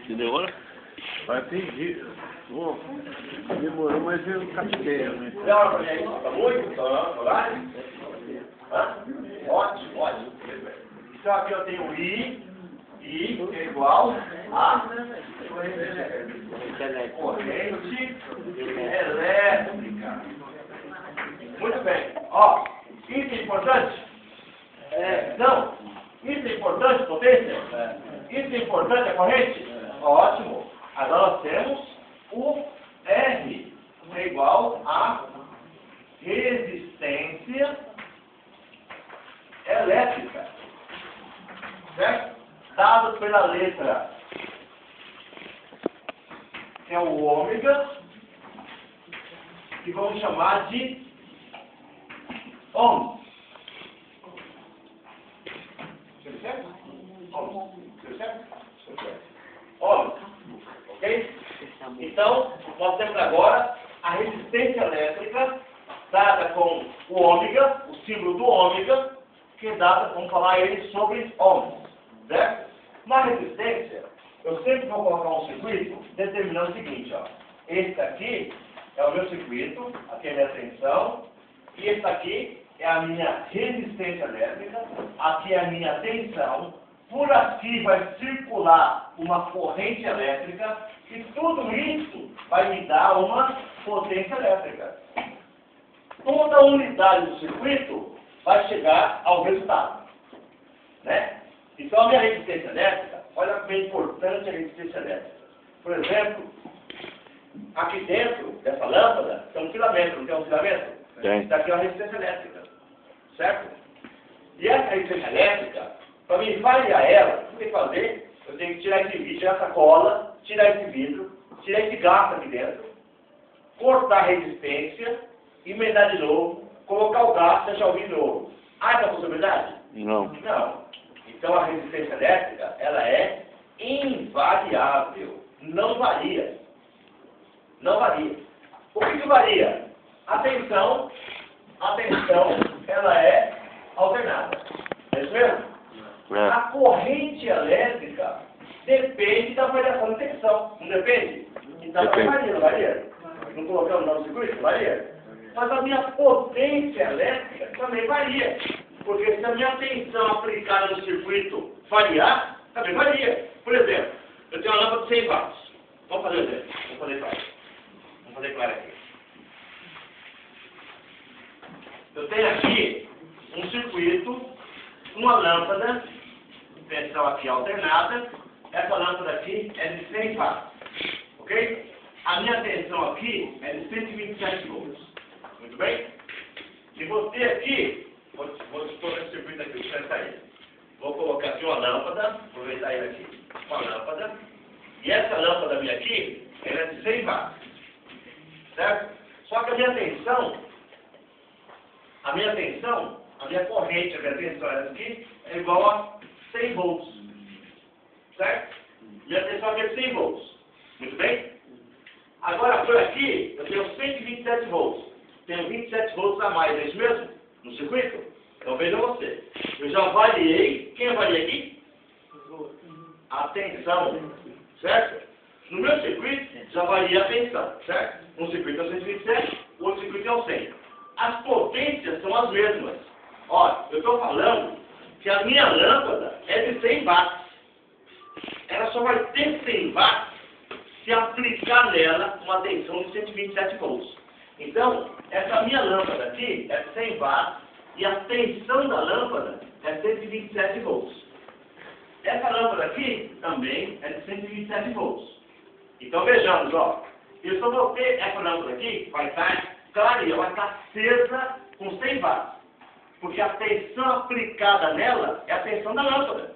Se demora? Vai pedir. Bom, demorou, mas eu captei, né? Dá hora pra mim aí? Tá muito? Horário? Ótimo, ótimo. Então aqui eu tenho I, que é igual a corrente elétrica. Muito bem. Ó, isso é importante? Não. Isso é importante, potência? Isso é importante, a corrente? Ótimo. Agora nós temos o R, que é igual a resistência elétrica. Certo? Dado pela letra, que é o ômega, que vamos chamar de ohm. Certo? Ohm. Ok? Então, nós temos agora a resistência elétrica dada com o ômega, o símbolo do ômega, que é dada, vamos falar ele sobre ohms. Certo? Na resistência, eu sempre vou colocar um circuito determinando o seguinte, ó. Esse aqui é o meu circuito, aqui é a minha tensão, e esse aqui é a minha resistência elétrica, aqui é a minha tensão, por aqui vai circular uma corrente elétrica, e tudo isso vai me dar uma potência elétrica. Toda unidade do circuito vai chegar ao resultado. Né? Então a minha resistência elétrica, olha como é importante a resistência elétrica. Por exemplo, aqui dentro dessa lâmpada tem um filamento, não tem um filamento? Tem. Isso aqui é uma resistência elétrica. Certo? E essa resistência elétrica, para mim variar ela, o que eu tenho que fazer? Eu tenho que tirar esse vidro, tirar essa cola, tirar esse vidro, tirar esse gasto aqui dentro, cortar a resistência, emendar de novo, colocar o gasto e deixar o vidro de novo. Há essa possibilidade? Não. Não. Então a resistência elétrica, ela é invariável. Não varia. Não varia. O que varia? A tensão, ela é alternada. É isso mesmo? É. A corrente elétrica depende da variação de tensão. Não depende? Então Depende. varia, não varia? Não colocamos no circuito? Varia. Mas a minha potência elétrica também varia. Porque se a minha tensão aplicada no circuito variar, também varia. Por exemplo, eu tenho uma lâmpada de 100 watts. Vamos fazer o exemplo. Vamos fazer claro aqui. Eu tenho aqui um circuito, uma lâmpada, tensão aqui alternada. Essa lâmpada aqui é de 100 watts. Ok? A minha tensão aqui é de 127 volts. Muito bem? E você aqui, vou expor esse circuito aqui, deixa eu sair. Vou colocar aqui uma lâmpada, aproveitar ele aqui, uma lâmpada. E essa lâmpada minha aqui, ela é de 100 watts. Certo? Só que a minha tensão, a minha corrente, a minha tensão aqui, é igual a 100 volts. Certo? Minha tensão aqui é 100 volts. Muito bem? Agora, por aqui, eu tenho 127 volts. Tenho 27 volts a mais, é isso mesmo? No circuito? Então veja você. Eu já variei. Quem eu variei aqui? A tensão. Certo? No meu circuito, já varia a tensão. Certo? Um circuito é o 127, o outro circuito é o 100. As potências são as mesmas. Olha, eu estou falando que a minha lâmpada é de 100 watts. Ela só vai ter 100 watts se aplicar nela uma tensão de 127 volts. Então, essa minha lâmpada aqui é de 100 watts e a tensão da lâmpada é 127 volts. Essa lâmpada aqui também é de 127 volts. Então vejamos, ó. Eu só vou ter essa lâmpada aqui, vai estar clarinha, vai estar acesa com 100 watts. Porque a tensão aplicada nela é a tensão da lâmpada.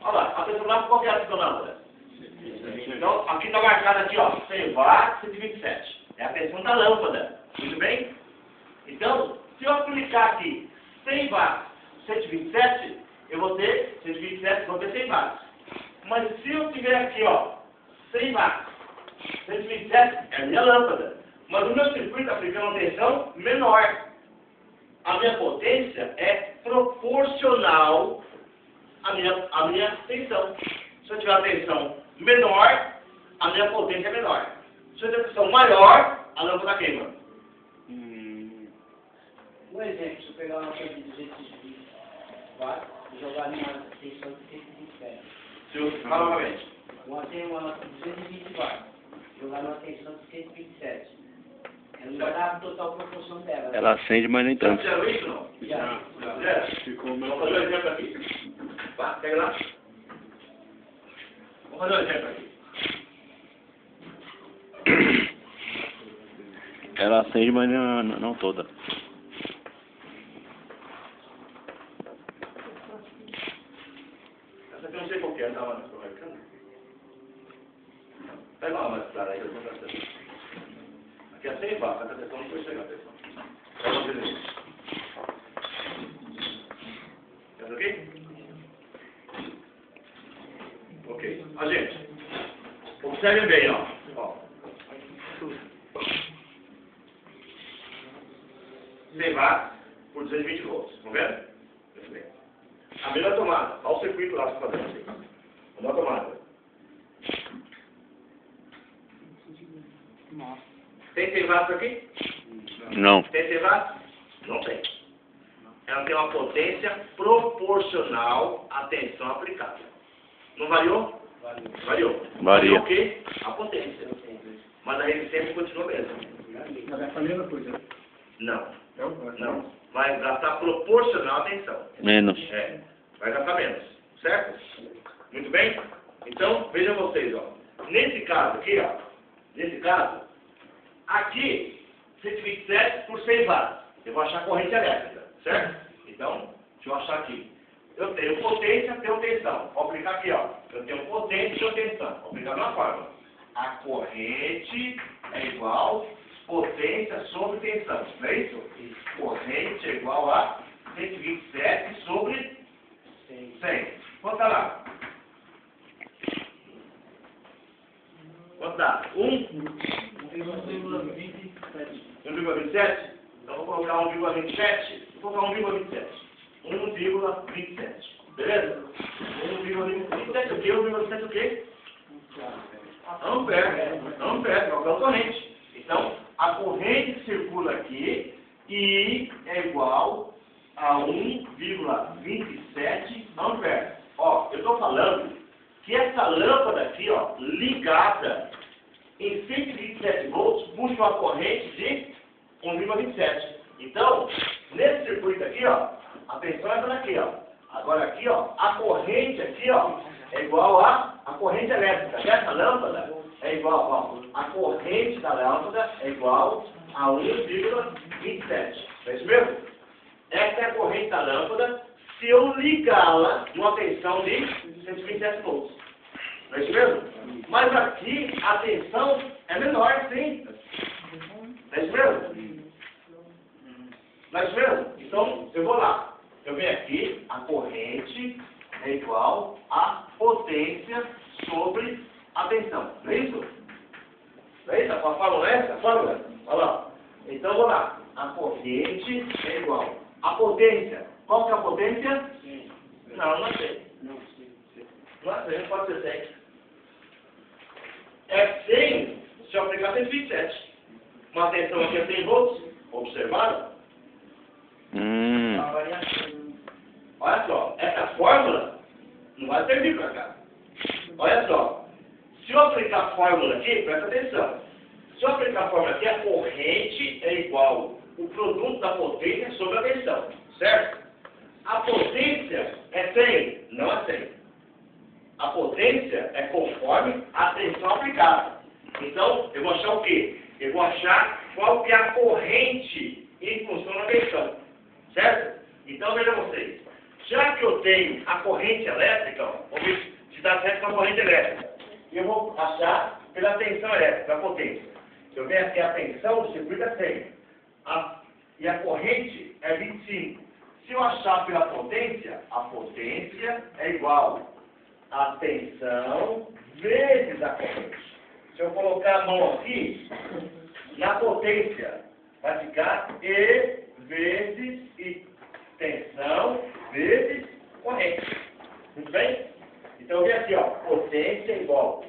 Olha lá, a tensão da lâmpada, qual que é a tensão da lâmpada? Então, aqui está marcado aqui, ó, 100 watts, 127. É a tensão da lâmpada. Muito bem? Então, se eu aplicar aqui 100 watts, 127, eu vou ter 127, vou ter 100 watts. Mas se eu tiver aqui, ó, 100 watts, 127, é a minha lâmpada. Mas o meu circuito aplicando uma tensão menor. A minha potência é proporcional à minha tensão. Se eu tiver uma tensão menor, a minha potência é menor. Se eu tenho tensão maior, a lâmpada queima. Um exemplo, se eu pegar uma coisa de 220 watts e jogar numa tensão de 127. Se eu falar novamente. Tem uma lâmpada de 220 watts, jogar numa tensão de 127. Ela não vai dar a total proporção dela. Ela acende, mas nem Já tanto. fizeram isso não? Já. Já? Ficou Vamos meu. fazer um exemplo aqui. Vai, pega lá. Vamos fazer um exemplo aqui. Ela acende, mas não toda. Essa aqui eu não sei qual que é, tá? Mas tô marcando. Pega uma mais clara aí, eu vou mostrar pra você. Aqui é 100 watts, a atenção não foi chegar, pessoal. Pega uma vez. Essa aqui? Ok. Ó, gente. Observem bem, ó. 100 watts por 220 volts. Estão vendo? Muito bem. Abrir a tomada. Olha o circuito lá que fazendo assim. Uma tomada. Tem 100 watts aqui? Não. Tem 100 watts? Não tem. Ela tem uma potência proporcional à tensão aplicada. Não variou? Variou. Varia. Variou o quê? A potência. Mas a resistência continua a mesma. Mas é a mesma coisa. Não. Não? Não. Vai gastar proporcional à tensão. Menos. É. Vai gastar menos. Certo? Muito bem? Então, vejam vocês, ó. Nesse caso aqui, ó. Nesse caso, aqui, 127 por 100 watts. Eu vou achar corrente elétrica. Certo? Então, deixa eu achar aqui. Eu tenho potência, tenho tensão. Vou aplicar aqui, ó. Eu tenho potência e tenho tensão. Vou aplicar na fórmula. A corrente é igual potência sobre tensão. Não é isso? Corrente é igual a 127 sobre 100. Quanto dá lá? Quanto dá? 1,27? Então vou colocar 1,27. Vou colocar 1,27. 1,27. Beleza? 1,27 o quê? 1,27 o quê? Ampere. Ampere, qual é a corrente? Então, a corrente que circula aqui I é igual a 1,27 ampere. Ó, eu estou falando que essa lâmpada aqui, ó, ligada em 127 volts, puxa uma corrente de 1,27. Então, nesse circuito aqui, ó, a tensão é aqui, ó. Agora aqui, ó, a corrente aqui, ó, é igual a corrente elétrica dessa lâmpada é igual, ó, a corrente da lâmpada é igual a 1,27. É isso mesmo? Essa é a corrente da lâmpada se eu ligá-la numa tensão de 127 volts. Não é isso mesmo? Mas aqui a tensão é menor, sim. Não é isso mesmo? Não é isso mesmo? Então, eu vou lá. Eu venho aqui, a corrente é igual a potência sobre a tensão. Não é isso? Não é isso? A fórmula é essa? A fórmula? Olha lá. Então, vou lá. A corrente é igual a potência. Qual que é a potência? Sim. Não, não sei. Não, sim. Não sei, não pode ser 100. É 100 se eu aplicar 127. Uma tensão aqui é 100 volts. Observaram? A variação. Olha só, essa fórmula não vai servir para cá. Olha só, se eu aplicar a fórmula aqui, presta atenção. Se eu aplicar a fórmula aqui, a corrente é igual o produto da potência sobre a tensão, certo? A potência é 100? Não é 100. A potência é conforme a tensão aplicada. Então, eu vou achar o quê? Eu vou achar qual que é a corrente em função da tensão, certo? Então, vejam vocês. Já que eu tenho a corrente elétrica, ó, vamos ver se dá certo com a corrente elétrica. Eu vou achar pela tensão elétrica, a potência. Eu venho aqui a tensão do circuito é 100. E a corrente é 25. Se eu achar pela potência, a potência é igual a tensão vezes a corrente. Se eu colocar a mão aqui, na potência, vai ficar E vezes I. Tensão vezes corrente. Muito bem? Então, vem aqui, ó. Potência igual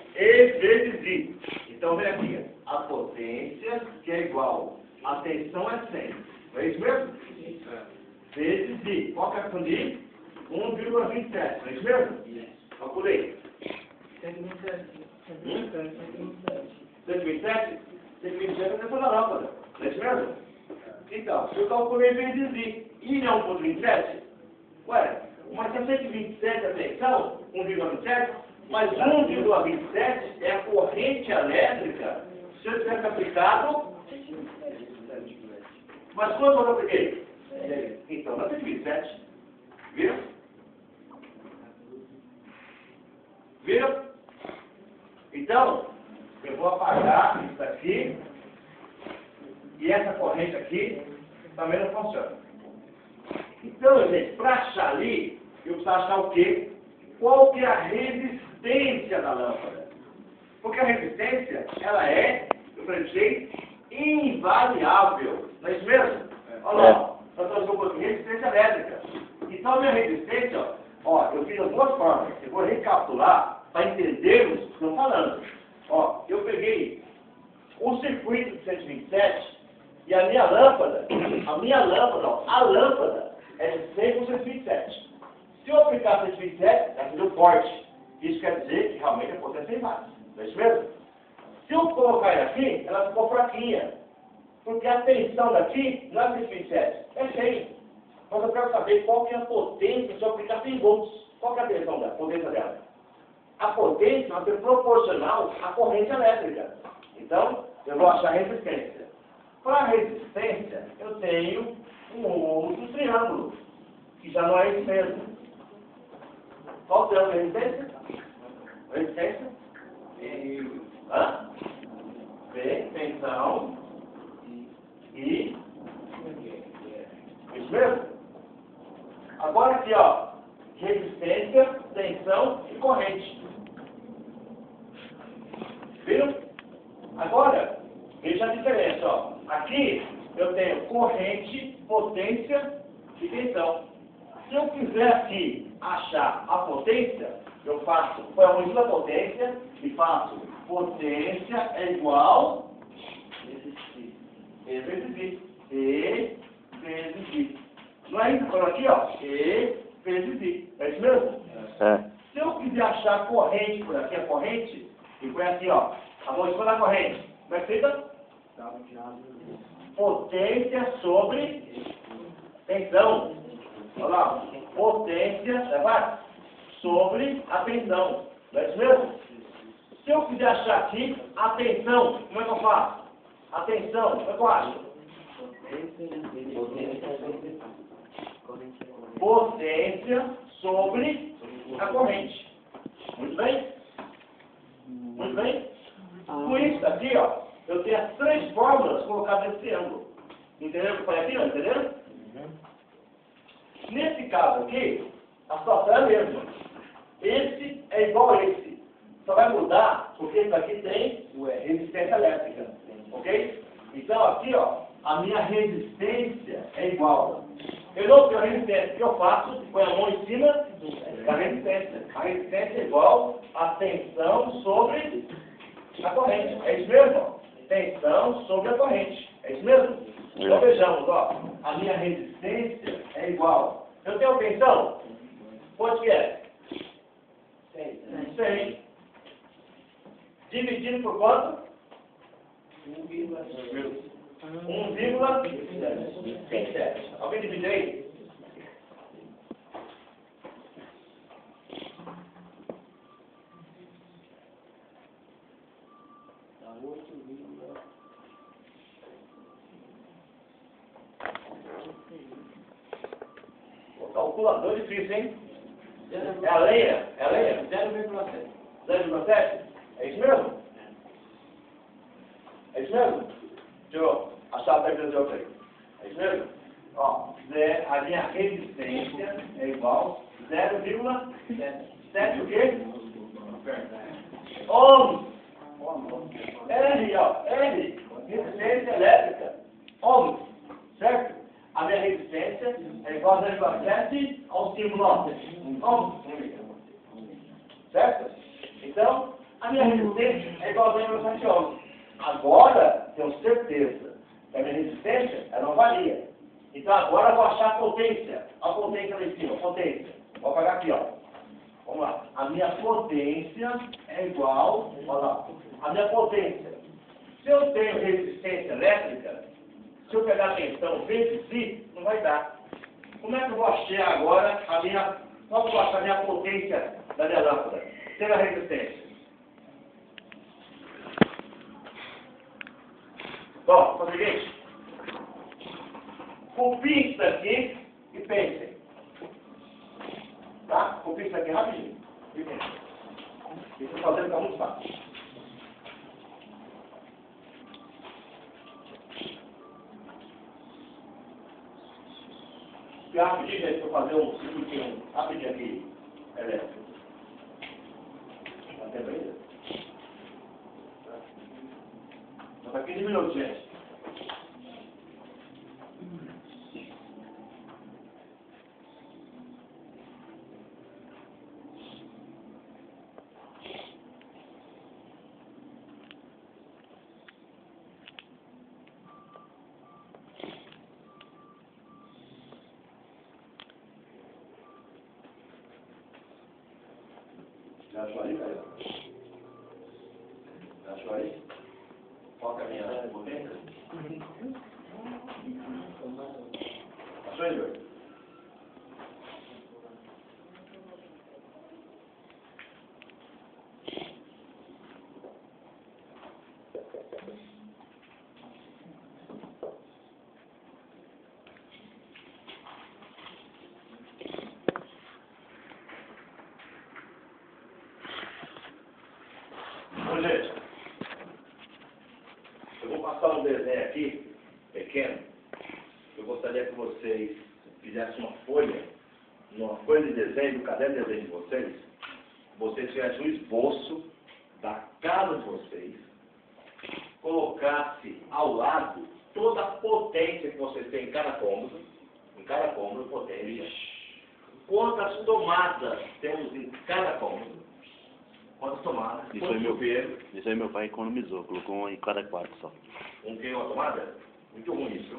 vezes I. Qual que é a função de I? 1,27. Não é isso mesmo? Calculei. 127? 127 é dentro da lâmpada. Não é isso mesmo? Então, se eu calculei vezes I. I não é 1,27? Ué, mas se é 127 a tensão, 1,27, mas 1,27 é a corrente elétrica se eu tivesse aplicado. Mas quanto eu apliquei? Então, não é 127. Viram? Viram? Então, eu vou apagar isso aqui e essa corrente aqui também não funciona. Então, gente, para achar ali, eu preciso achar o quê? Qual que é a resistência da lâmpada? Porque a resistência, ela é, eu falei, invariável. Não é isso mesmo? Olha lá, nós estamos com resistência elétrica. Então, a minha resistência, ó, eu fiz as duas formas. Eu vou recapitular para entendermos o que estou falando. Ó, eu peguei o circuito de 127 e a minha lâmpada, ó, a lâmpada é de 100 por 127. Se eu aplicar 127, ela deu forte. Isso quer dizer que realmente a potência é baixa. Não é isso mesmo? Se eu colocar ela aqui, ela ficou fraquinha. Porque a tensão daqui não é 127, é 100. Mas eu quero saber qual que é a potência se eu aplicar 100 volts. Qual que é a tensão dela, a potência dela? A potência vai ser proporcional à corrente elétrica. Então, eu vou achar a resistência. Para a resistência, eu tenho um outro triângulo, que já não é esse mesmo. Qual triângulo é a resistência? Resistência? Hã? V, tensão, I. Isso mesmo? Agora aqui, ó. Resistência, tensão e corrente. Viram? Agora, veja a diferença, ó. Aqui eu tenho corrente, potência e tensão. Se eu quiser aqui achar a potência, eu faço, põe a mão da potência e faço potência é igual E vezes I. E vezes I. Não é isso? Por aqui, ó. E vezes I. É isso mesmo? É. Se eu quiser achar a corrente por aqui, a corrente, e põe aqui, ó. A mão esquerda da corrente. Como é que fica? Potência sobre tensão. Olha lá. Potência, sobre a tensão. Não é isso mesmo? Se eu quiser achar aqui a tensão, como é que eu faço? A tensão, como é que eu acho? Potência sobre a corrente. Muito bem? Muito bem? Por isso aqui, ó, eu tenho as três fórmulas colocadas nesse triângulo. Entenderam o que eu falei aqui? Não entenderam? Nesse caso aqui, a situação é a mesma. Esse é igual a esse. Só vai mudar porque esse aqui tem resistência elétrica. Ok? Então aqui, ó, a minha resistência é igual. Eu não tenho resistência. O que eu faço? Põe a mão em cima da resistência. A resistência é igual a tensão sobre a corrente. É isso mesmo? Tensão sobre a corrente. É isso mesmo? Então vejamos, ó. A minha resistência é igual. Eu tenho tensão? Quanto que é? 100. Dividido por quanto? 1,27. Alguém divide aí? O calculador é difícil, hein? É a lenha? É a lenha? 0,7. 0,7? É isso mesmo? É isso mesmo? Deixa eu achar a tecla de outra aí. É isso mesmo? Ó, a minha resistência é igual a 0,7 o quê? Ohms. R, ó. R. Resistência elétrica. Ohms. Certo? A minha resistência é igual a 0,7 ao símbolo ohms. Certo? Então, a minha resistência é igual a 0,7 ohms. Agora, tenho certeza que a minha resistência ela não varia. Então agora eu vou achar a potência. A potência lá em cima, potência. Vou apagar aqui, ó. Vamos lá. A minha potência é igual, olha lá, a minha potência. Se eu tenho resistência elétrica, se eu pegar a tensão vezes I, não vai dar. Como é que eu vou achar agora a minha, qual que eu vou achar a minha potência da minha lâmpada? Sem a resistência. Bom, então, seguinte. Copiem isso daqui e pensem. Tá? Copiem isso aqui rapidinho. E pensem. Isso fazendo fica muito fácil. E rapidinho, gente, para fazer um circuitinho rapidinho aqui, elétrico. Dá tempo ainda? Só para 15 minutos, gente. Já achou aí, velho? Já achou aí? Foca a minha potência. Achou aí, velho? Bom, gente, eu vou passar um desenho aqui, pequeno. Eu gostaria que vocês fizessem uma folha de desenho, do caderno de desenho de vocês. Vocês fizessem um esboço da casa de vocês, colocasse ao lado toda a potência que vocês têm em cada cômodo potência, quantas tomadas temos em cada cômodo. Quantas tomadas? Isso aí meu pai economizou, colocou uma em cada quarto só. Um tem uma tomada? Muito ruim isso.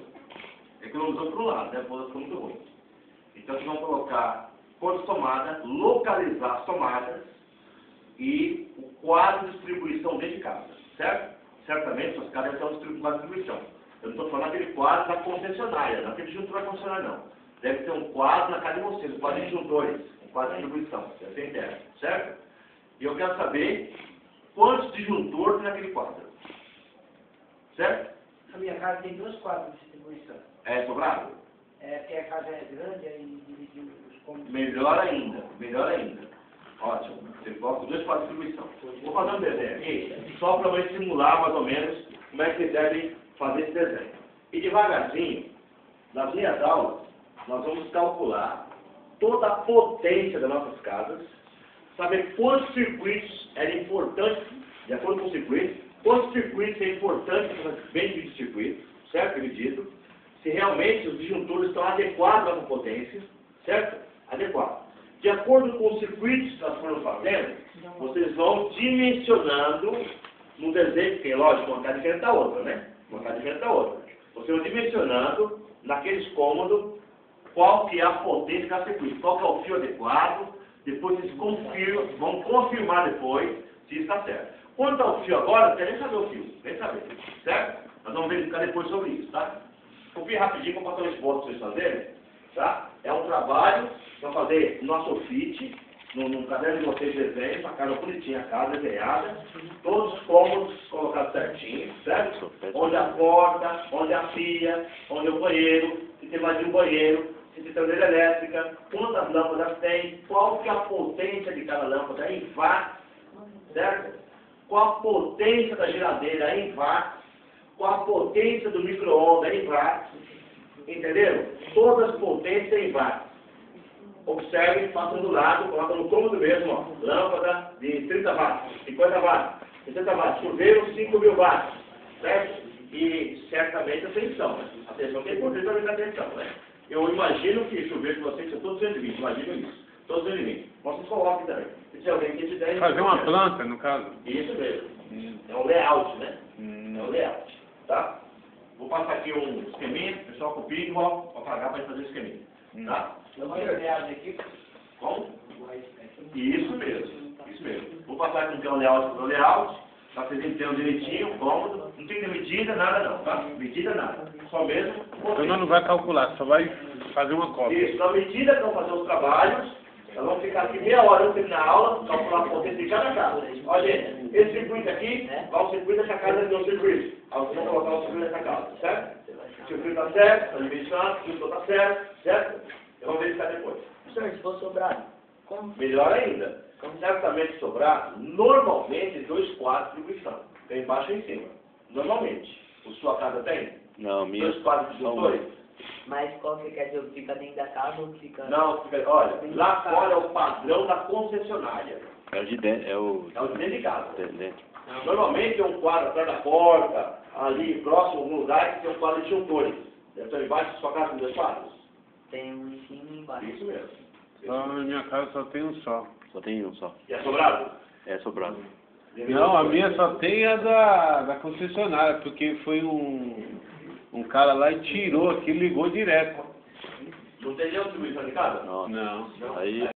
Economizou para um lado, né? Por outro ficou muito ruim. Então vocês vão colocar quantas tomadas, localizar as tomadas e o quadro de distribuição dentro de casa, certo? Certamente suas casas estão um quadro de distribuição. Eu não estou falando aquele quadro da concessionária, não aquele disjuntor da concessionária, não. Deve ter um quadro na casa de vocês, um quadro de disjuntores, um quadro de distribuição, deve ser interno, certo? E eu quero saber quantos disjuntores tem naquele quadro. Certo? A minha casa tem 2 quadros de distribuição. É sobrado? É, porque a casa é grande, aí dividiu os cômodos. Melhor ainda, melhor ainda. Ótimo. Você coloca 2 quadros de distribuição. Vou fazer um desenho aqui, só para eu simular mais ou menos como é que vocês devem fazer esse desenho. E devagarzinho, nas minhas aulas, nós vamos calcular toda a potência das nossas casas, saber quantos circuitos era importante, de acordo com o circuito, quantos circuitos é importante para bem dividido circuito, certo? Dividido. Se realmente os disjuntores estão adequados à potência, certo? Adequado. De acordo com os circuitos que nós formos fazendo, vocês vão dimensionando no desenho, porque lógico, uma casa diferente da outra, né? Uma casa diferente da outra. Vocês vão dimensionando naqueles cômodos qual que é a potência de cada circuito, qual que é o fio adequado. Depois vocês vão confirmar depois se está certo. Quanto ao fio agora, não quer nem saber o fio, nem saber, certo? Nós vamos verificar depois sobre isso, tá? Copie rapidinho para passar um esboço para vocês fazerem, tá? É um trabalho, vamos fazer nosso fit, no caderno de vocês de desenho, a casa bonitinha, a casa desenhada, todos os cômodos colocados certinho, certo? Onde a porta, onde a pia, onde é o banheiro, se tem mais de um banheiro, se tem torneira elétrica, quantas lâmpadas tem, qual que é a potência de cada lâmpada em watts, certo? Qual a potência da geladeira em watts, qual a potência do micro-ondas em watts, entenderam? Todas as potências em watts. Observem, façam do lado, colocam no cômodo mesmo, ó, lâmpada de 30 watts, 50 watts, 60 watts, chuveiro 5.000 watts, certo? E certamente a tensão, né? A tensão que é importante para a tensão, né? Eu imagino que chuveiro de vocês são todos 220, imagino isso. Todos 220. Mas vocês coloquem também. Se alguém que tiver... Fazer uma planta, no caso? Isso mesmo. É um layout, né? É um layout. Tá? Vou passar aqui um esqueminha, o pessoal copia e vou pagar para fazer o esqueminha. Tá? Eu vou criar aqui. Como? Isso mesmo. Vou passar aqui um layout para o layout, para vocês entenderem direitinho, cômodo. Não tem medida, nada não, tá? Medida nada. Só mesmo. Então nós não vai calcular, só vai fazer uma cópia. Isso, na medida que vão fazer os trabalhos, nós vamos ficar aqui meia hora antes de terminar a aula, calcular a potência de cada casa. Olha, gente, esse circuito aqui vai o circuito dessa casa aqui, é um circuito. Aí vocês vão colocar o circuito dessa casa, certo? O circuito está certo, a dimensão, o circuito está certo, certo? Eu vou verificar depois. Senhor, se for sobrado, como? Melhor ainda, certamente sobrar, normalmente 2 quadros de distribuição. Tem embaixo e em cima. Normalmente. A sua casa tem? Não, minha 2 quadros de disjuntor? Mas qual que quer dizer? Fica dentro da casa ou fica... Não, olha, lá fora é o padrão da concessionária. é o de dentro, é o É o de dentro de casa. de dentro. Normalmente é um quadro atrás da porta, ali próximo a algum lugar que tem um quadro de disjuntores. Deve estar embaixo da sua casa com 2 quadros? Tem um em cima e embaixo. Isso mesmo. Só na minha casa só tem um só. Só tem um só. E é sobrado? É sobrado. Não, a minha só tem a da concessionária, porque foi um cara lá e tirou aqui, ligou direto. Não tem nenhuma distribuição de casa? Não. Não. Aí